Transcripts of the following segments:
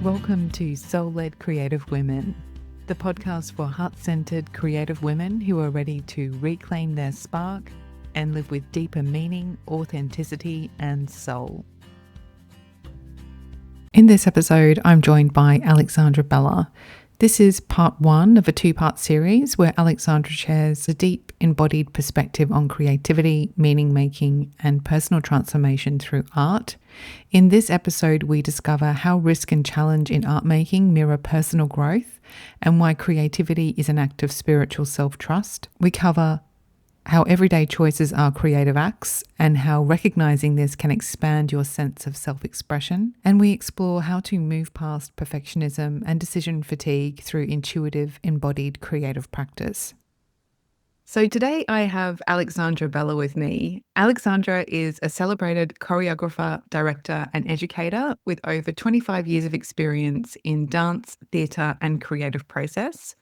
Welcome to Soul-Led Creative Women, the podcast for heart-centered creative women who are ready to reclaim their spark and live with deeper meaning, authenticity, and soul. In this episode, I'm joined by Alexandra Bella. This is part one of a two-part series where Alexandra shares a deep embodied perspective on creativity, meaning-making, and personal transformation through art. In this episode, we discover how risk and challenge in art making mirror personal growth and why creativity is an act of spiritual self-trust. We cover how everyday choices are creative acts and how recognizing this can expand your sense of self-expression. And we explore how to move past perfectionism and decision fatigue through intuitive, embodied creative practice. So today I have Alexandra Bella with me. Alexandra is a celebrated choreographer, director, and educator with over 25 years of experience in dance, theatre, and creative process.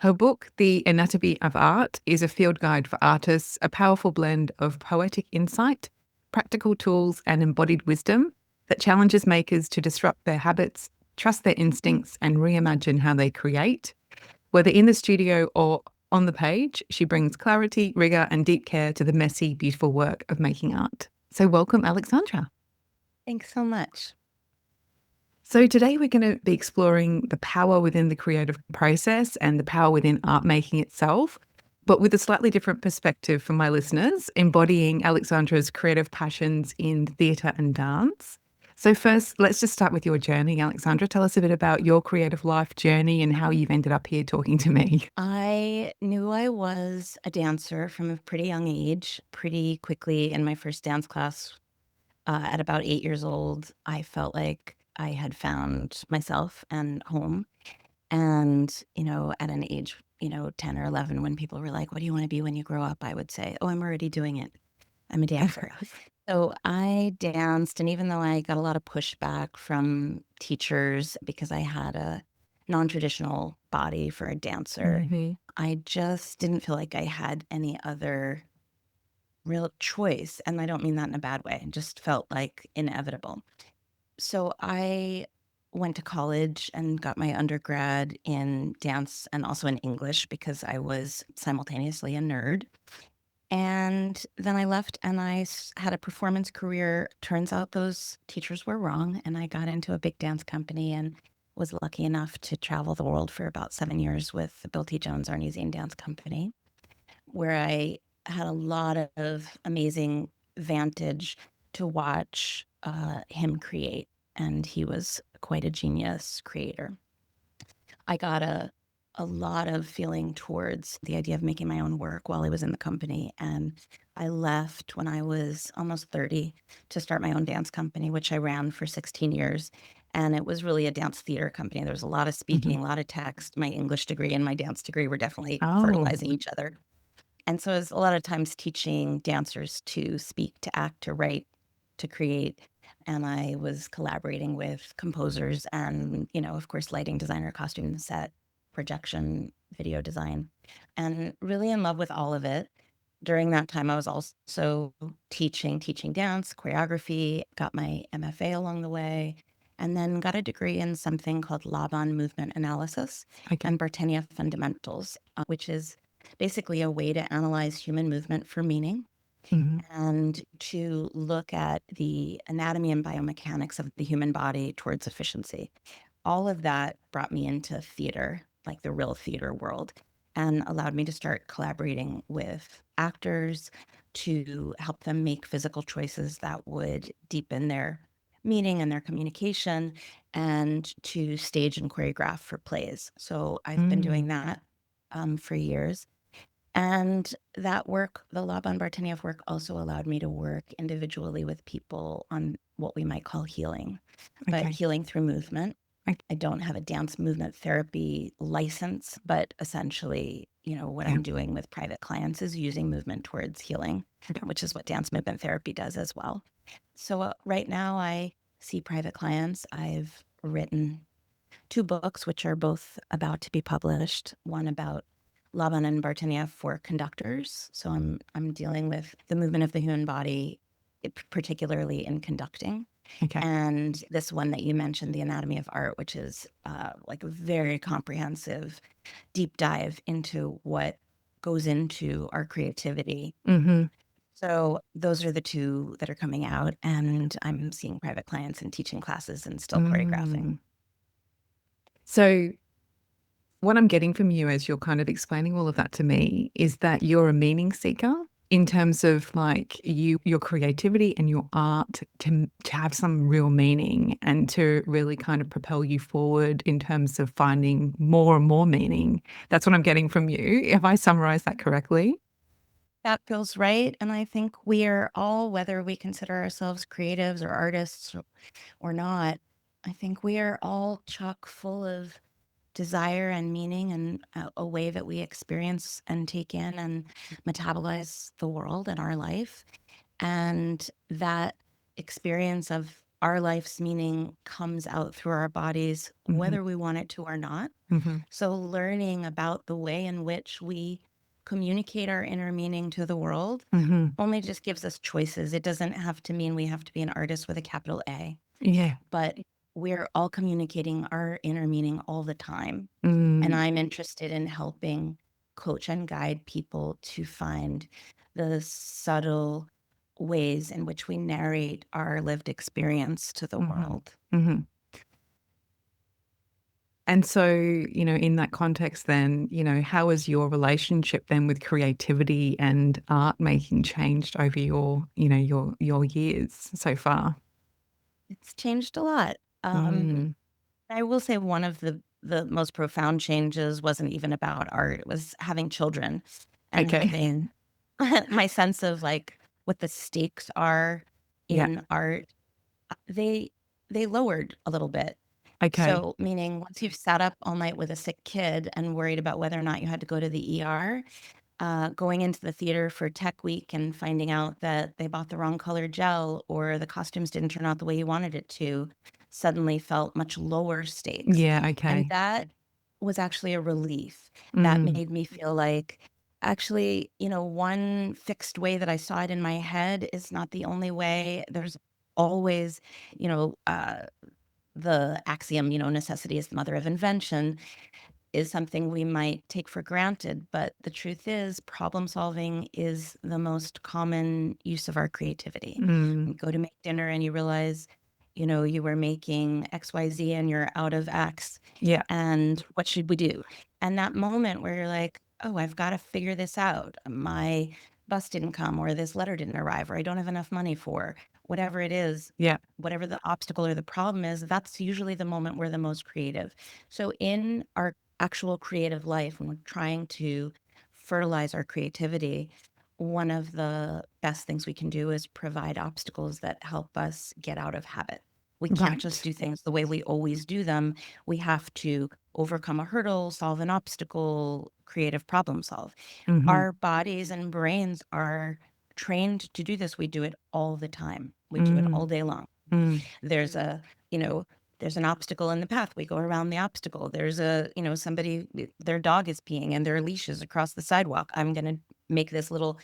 Her book, The Anatomy of Art, is a field guide for artists, a powerful blend of poetic insight, practical tools, and embodied wisdom that challenges makers to disrupt their habits, trust their instincts, and reimagine how they create. Whether in the studio or on the page, she brings clarity, rigor, and deep care to the messy, beautiful work of making art. So welcome, Alexandra. Thanks so much. So today we're going to be exploring the power within the creative process and the power within art making itself, but with a slightly different perspective for my listeners, embodying Alexandra's creative passions in theatre and dance. So first, let's just start with your journey, Alexandra. Tell us a bit about your creative life journey and how you've ended up here talking to me. I knew I was a dancer from a pretty young age. Pretty quickly in my first dance class, at about 8 years old, I felt like I had found myself and home. And, at an age, 10 or 11, when people were like, what do you want to be when you grow up? I would say, oh, I'm already doing it. I'm a dancer. So I danced, and even though I got a lot of pushback from teachers because I had a non-traditional body for a dancer, I just didn't feel like I had any other real choice. And I don't mean that in a bad way. It just felt like inevitable. So I went to college and got my undergrad in dance and also in English because I was simultaneously a nerd. And then I left and had a performance career. Turns out those teachers were wrong. And I got into a big dance company and was lucky enough to travel the world for about 7 years with Bill T. Jones, our New Zealand dance company, where I had a lot of amazing vantage to watch him create. And he was quite a genius creator. I got a lot of feeling towards the idea of making my own work while I was in the company. And I left when I was almost 30 to start my own dance company, which I ran for 16 years. And it was really a dance theater company. There was a lot of speaking, a lot of text. My English degree and my dance degree were definitely fertilizing each other. And so it was a lot of times teaching dancers to speak, to act, to write, to create. And I was collaborating with composers and, of course, lighting designer, costume set, projection, video design, and really in love with all of it. During that time, I was also teaching dance, choreography, got my MFA along the way, and then got a degree in something called Laban movement analysis and Bartenia fundamentals, which is basically a way to analyze human movement for meaning. And to look at the anatomy and biomechanics of the human body towards efficiency. All of that brought me into theater, like the real theater world, and allowed me to start collaborating with actors to help them make physical choices that would deepen their meaning and their communication, and to stage and choreograph for plays. So I've been doing that for years. And that work, the Laban Bartenieff work, also allowed me to work individually with people on what we might call healing, but healing through movement. I don't have a dance movement therapy license, but essentially, what I'm doing with private clients is using movement towards healing, which is what dance movement therapy does as well. So right now I see private clients. I've written 2 books, which are both about to be published, one about Laban and Bartenieff for conductors. So I'm dealing with the movement of the human body, particularly in conducting. Okay. And this one that you mentioned, The Anatomy of Art, which is like a very comprehensive deep dive into what goes into our creativity. Mm-hmm. So those are the two that are coming out, and I'm seeing private clients and teaching classes and still choreographing. Mm. So what I'm getting from you as you're kind of explaining all of that to me is that you're a meaning seeker in terms of like your creativity and your art to have some real meaning and to really kind of propel you forward in terms of finding more and more meaning. That's what I'm getting from you. Have I summarized that correctly? That feels right. And I think we are all, whether we consider ourselves creatives or artists or not, I think we are all chock full of desire and meaning and a way that we experience and take in and metabolize the world and our life. And that experience of our life's meaning comes out through our bodies, Mm-hmm. whether we want it to or not. Mm-hmm. So, learning about the way in which we communicate our inner meaning to the world Mm-hmm. only just gives us choices. It doesn't have to mean we have to be an artist with a capital A, Yeah. but we're all communicating our inner meaning all the time. And Mm. I'm interested in helping coach and guide people to find the subtle ways in which we narrate our lived experience to the Mm-hmm. world. Mm-hmm. And so, in that context, then, how has your relationship then with creativity and art making changed over your years so far? It's changed a lot. Mm. I will say one of the most profound changes wasn't even about art. It was having children and Okay. having my sense of like what the stakes are Yeah. in art. They they lowered a little bit. Okay. So, meaning once you've sat up all night with a sick kid and worried about whether or not you had to go to the ER, going into the theater for tech week and finding out that they bought the wrong color gel or the costumes didn't turn out the way you wanted it to suddenly felt much lower stakes. Yeah. And Okay. that was actually a relief. That Mm. made me feel like actually, one fixed way that I saw it in my head is not the only way. There's always, you know, uh, the axiom, necessity is the mother of invention is something we might take for granted. But the truth is, problem solving is the most common use of our creativity. Mm. You go to make dinner and you realize, you were making XYZ and you're out of X. Yeah. And what should we do? And that moment where you're like, oh, I've got to figure this out. My bus didn't come, or this letter didn't arrive, or I don't have enough money for whatever it is, Yeah. whatever the obstacle or the problem is, that's usually the moment we're the most creative. So, in our actual creative life, when we're trying to fertilize our creativity, one of the best things we can do is provide obstacles that help us get out of habit. We can't just Right. do things the way we always do them. We have to overcome a hurdle, solve an obstacle, creative problem solve. Mm-hmm. Our bodies and brains are trained to do this. We do it all the time. We do it Mm. all day long. Mm. There's a, you know, there's an obstacle in the path. We go around the obstacle. There's a, somebody, their dog is peeing and their leash is across the sidewalk. I'm going to make this little,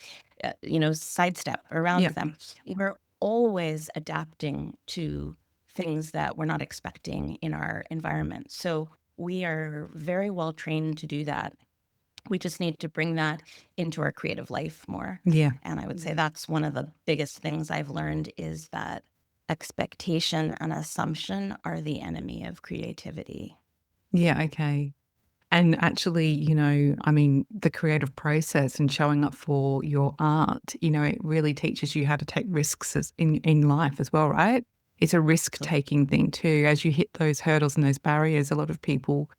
sidestep around Yeah. them. We're always adapting to things that we're not expecting in our environment. So we are very well trained to do that. We just need to bring that into our creative life more. Yeah. And I would say that's one of the biggest things I've learned is that expectation and assumption are the enemy of creativity. Yeah. Okay. And actually, I mean, the creative process and showing up for your art, it really teaches you how to take risks in life as well, right? It's a risk So taking thing too. As you hit those hurdles and those barriers, a lot of people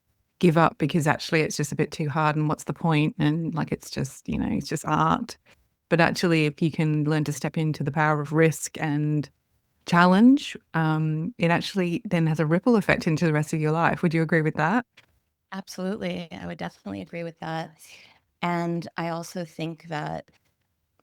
give up because actually it's just a bit too hard and what's the point? And like it's just art. But actually, if you can learn to step into the power of risk and challenge, it actually then has a ripple effect into the rest of your life. Would you agree with that? absolutely. I would definitely agree with that. And I also think that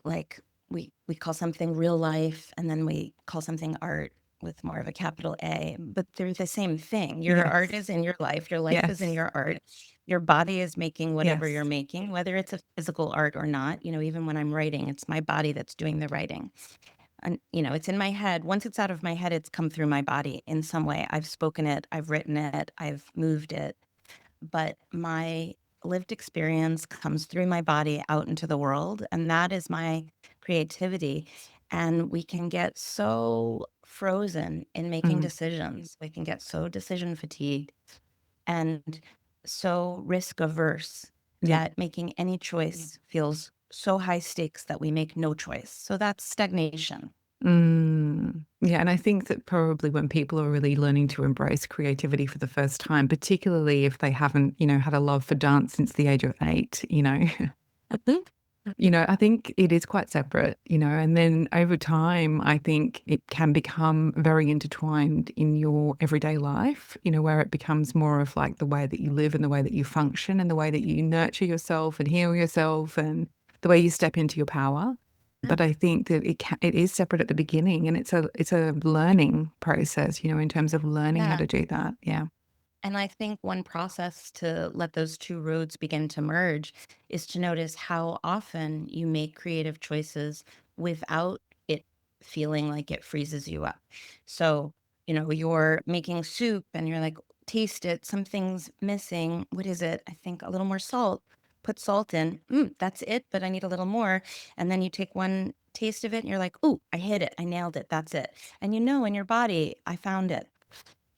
like we call something real life and then we call something art with more of a capital A, but they're the same thing. Your art Yes. is in your life, your life is in Yes. your art. Your body is making whatever you're Yes. making, whether it's a physical art or not. Even when I'm writing, it's my body that's doing the writing. And, it's in my head. Once it's out of my head, it's come through my body in some way. I've spoken it, I've written it, I've moved it. But my lived experience comes through my body out into the world. And that is my creativity. And we can get so frozen in making Mm, decisions. We can get so decision fatigued and so risk averse yeah. that making any choice feels so high stakes that we make no choice. So that's stagnation. Yeah, and I think that probably when people are really learning to embrace creativity for the first time, particularly if they haven't, had a love for dance since the age of 8, Mhm. I think it is quite separate, and then over time, I think it can become very intertwined in your everyday life, where it becomes more of like the way that you live and the way that you function and the way that you nurture yourself and heal yourself and the way you step into your power. But I think that it is separate at the beginning, and it's a learning process, in terms of learning how Yeah. to do that. Yeah. And I think one process to let those two roads begin to merge is to notice how often you make creative choices without it feeling like it freezes you up. So, you're making soup and you're like, taste it, something's missing. What is it? I think a little more salt. Put salt in. That's it, but I need a little more. And then you take one taste of it and you're like, ooh, I hit it. I nailed it. That's it. And in your body, I found it.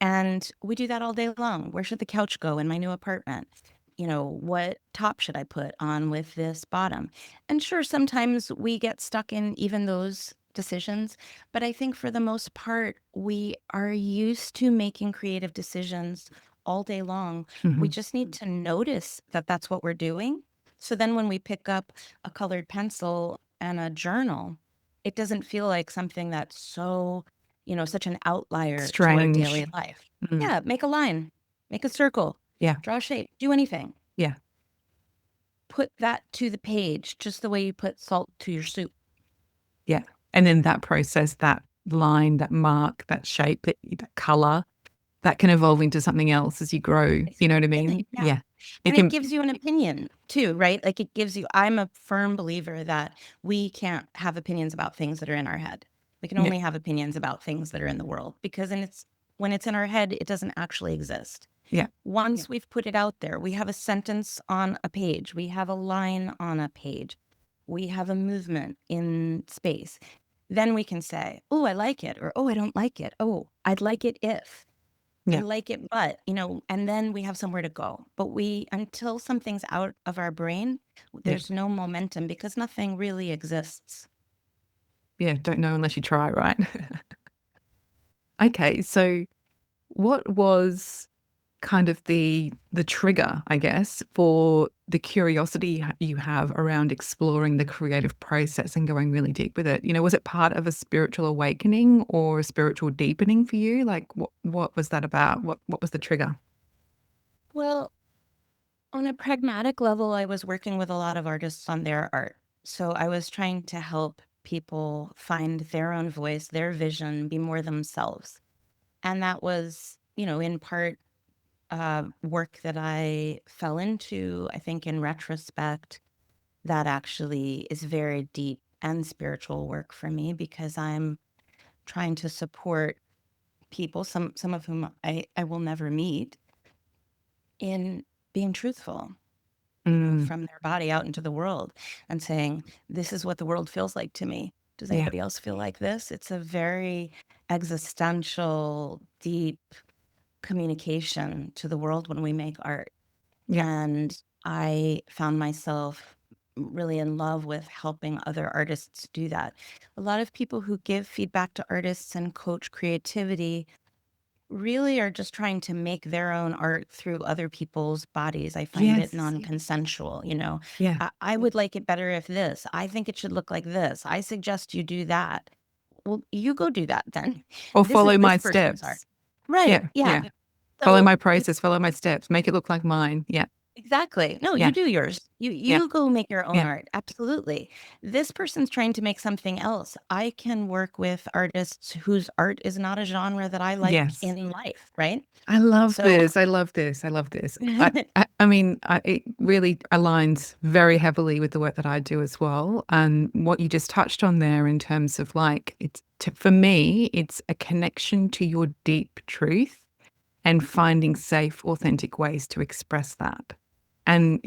And we do that all day long. Where should the couch go in my new apartment? What top should I put on with this bottom? And sure, sometimes we get stuck in even those decisions. But I think for the most part, we are used to making creative decisions all day long. We Hmm. just need to notice that that's what we're doing. So then when we pick up a colored pencil and a journal, it doesn't feel like something that's such an outlier to our Strange. daily life. Mm. Yeah, make a line, make a circle, Yeah. draw a shape, do anything. Yeah. Put that to the page just the way you put salt to your soup. Yeah. And then that process, that line, that mark, that shape, that color, that can evolve into something else as you grow. You know what I mean? Yeah. Yeah. It And it can, gives you an opinion too, right? Like I'm a firm believer that we can't have opinions about things that are in our head. We can yeah. only have opinions about things that are in the world because when it's in our head, it doesn't actually exist. Yeah. Once we've put it out there, we have a sentence on a page, we have a line on a page, we have a movement in space. Then we can say, oh, I like it, or oh, I don't like it. Oh, I'd like it if. I Yeah. like it, but, and then we have somewhere to go. But until something's out of our brain, Yeah. there's no momentum because nothing really exists. Yeah. Don't know unless you try, right? Okay. So what was kind of the trigger, I guess, for the curiosity you have around exploring the creative process and going really deep with it? Was it part of a spiritual awakening or a spiritual deepening for you? Like what was that about? What was the trigger? Well, on a pragmatic level, I was working with a lot of artists on their art. So I was trying to help people find their own voice, their vision, be more themselves. And that was, in part work that I fell into, I think in retrospect, that actually is very deep and spiritual work for me because I'm trying to support people, some of whom I will never meet, in being truthful, Mm, from their body out into the world and saying, this is what the world feels like to me. Does yeah. anybody else feel like this? It's a very existential, deep communication to the world when we make art. Yeah. And I found myself really in love with helping other artists do that. A lot of people who give feedback to artists and coach creativity really are just trying to make their own art through other people's bodies. I find it Yes. non-consensual, Yeah. I would like it better if this. I think it should look like this. I suggest you do that. Well, you go do that then. Or This follow is my this person's art. steps. Right. Yeah. Yeah. Yeah. Follow So my process, follow my steps, make it look like mine. Yeah. Exactly. No, you Yeah. do yours. You Yeah. you go make your own Yeah. art. Absolutely. This person's trying to make something else. I can work with artists whose art is not a genre that I like Yes. in life, right? I love So this. I love this. I love this. I mean, it really aligns very heavily with the work that I do as well. And what you just touched on there in terms of like, for me, it's a connection to your deep truth and finding safe, authentic ways to express that. And,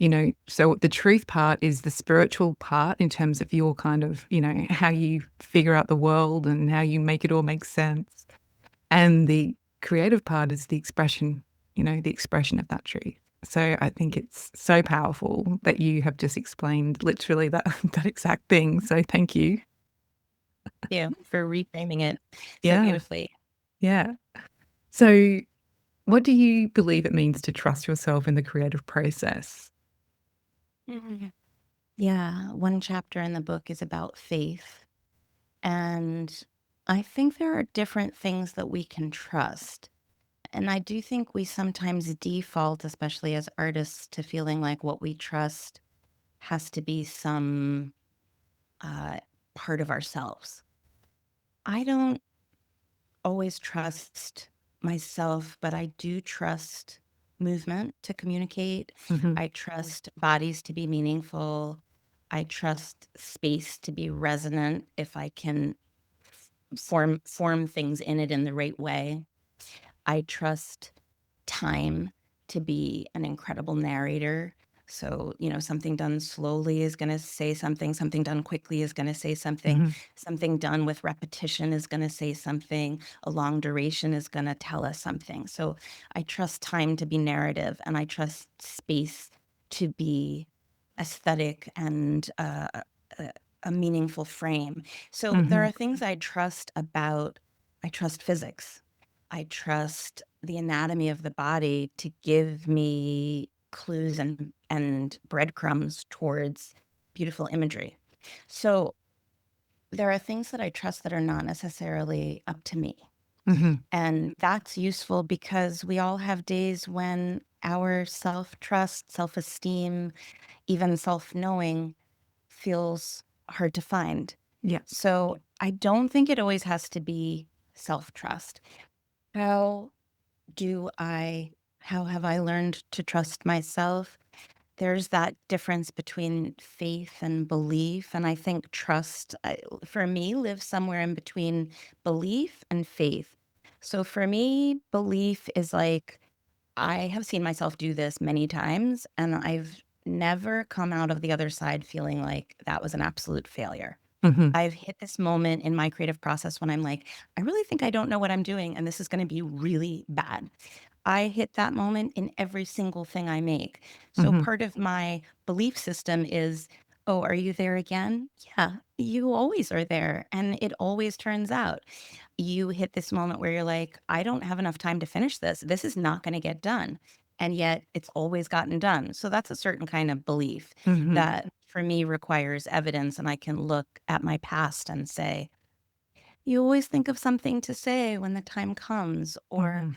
so the truth part is the spiritual part in terms of your kind of, how you figure out the world and how you make it all make sense. And the creative part is the expression of that truth. So I think it's so powerful that you have just explained literally that that exact thing. So thank you. you for reframing it so Yeah. beautifully. Yeah. So what do you believe it means to trust yourself in the creative process? Mhm. Yeah, one chapter in the book is about faith. And I think there are different things that we can trust. And I do think we sometimes default, especially as artists, to feeling like what we trust has to be some uh, part of ourselves. I don't always trust myself, but I do trust movement to communicate. Hmm. I trust bodies to be meaningful. I trust space to be resonant if I can form things in it in the right way. I trust time to be an incredible narrator. So, something done slowly is going to say something, something done quickly is going to say something, Hmm. something done with repetition is going to say something, a long duration is going to tell us something. So, I trust time to be narrative, and I trust space to be aesthetic and a, a meaningful frame. So, there Hmm. are things I trust physics. I trust the anatomy of the body to give me clues and breadcrumbs towards beautiful imagery. So there are things that I trust that are not necessarily up to me. Hmm. And that's useful because we all have days when our self trust, self esteem, even self knowing feels hard to find. Yeah. So I don't think it always has to be self trust. How do I, how have I learned to trust myself? There's that difference between faith and belief. And I think trust, for me, lives somewhere in between belief and faith. So for me, belief is like, I have seen myself do this many times, and I've never come out of the other side feeling like that was an absolute failure. Hmm. I've hit this moment in my creative process when I'm like, I really think I don't know what I'm doing, and this is going to be really bad. I hit that moment in every single thing I make. So Hmm. part of my belief system is, oh, are you there again? Yeah, you always are there. And it always turns out you hit this moment where you're like, I don't have enough time to finish this. This is not going to get done. And yet it's always gotten done. So that's a certain kind of belief Hmm. that for me requires evidence. And I can look at my past and say, you always think of something to say when the time comes, or Hmm.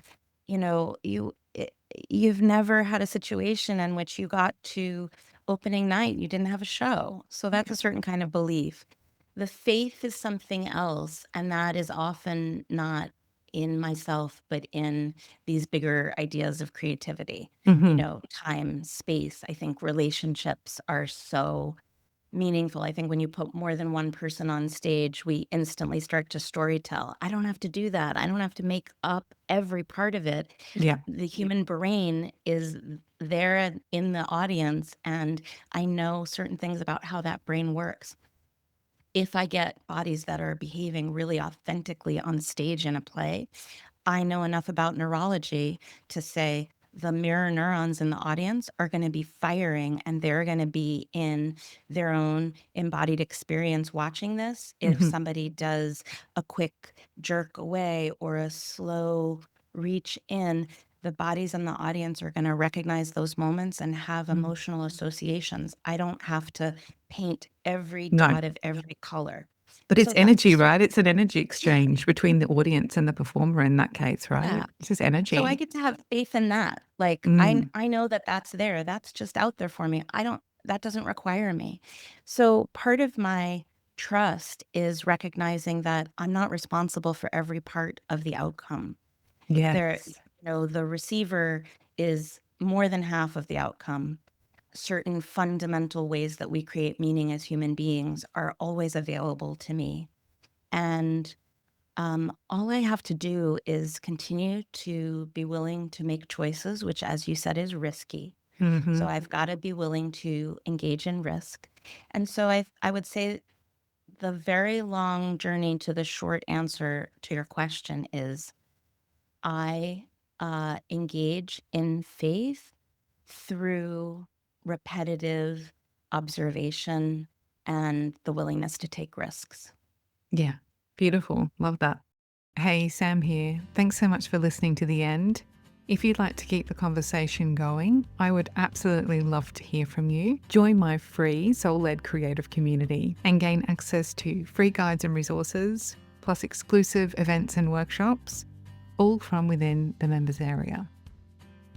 you've never had a situation in which you got to opening night, you didn't have a show. So that's a certain kind of belief. The faith is something else, and that is often not in myself, but in these bigger ideas of creativity. Hmm. Time, space. I think relationships are so meaningful. I think when you put more than one person on stage, we instantly start to storytell. I don't have to do that. I don't have to make up every part of it. Yeah. The human brain is there in the audience, and I know certain things about how that brain works. If I get bodies that are behaving really authentically on stage in a play, I know enough about neurology to say the mirror neurons in the audience are going to be firing, and they're going to be in their own embodied experience watching this. If Hmm. somebody does a quick jerk away or a slow reach in, the bodies in the audience are going to recognize those moments and have emotional associations. I don't have to paint every No. dot of every color. But it's So energy, that's right? It's an energy exchange between the audience and the performer in that case, right? yeah. It's just So I energy. get to have faith in that. Like Mm. I know that that's there. That's just out there for me. I don't that doesn't require me. So part of my trust is recognizing that I'm not responsible for every part of the outcome. There, Yes. the receiver is more than half of the outcome. Certain fundamental ways that we create meaning as human beings are always available to me. And all I have to do is continue to be willing to make choices, which, as you said, is risky. Mm-hmm. So I've got to be willing to engage in risk. And so I would say the very long journey to the short answer to your question is I engage in faith through repetitive observation and the willingness to take risks. Yeah. Beautiful. Love that. Hey, Sam here. Thanks so much for listening to the end. If you'd like to keep the conversation going, I would absolutely love to hear from you. Join my free soul-led creative community and gain access to free guides and resources, plus exclusive events and workshops, all from within the members area.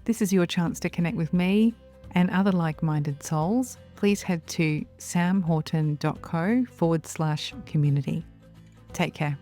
This is your chance to connect with me and other like-minded souls. Please head to samhorton.co/community. Take care.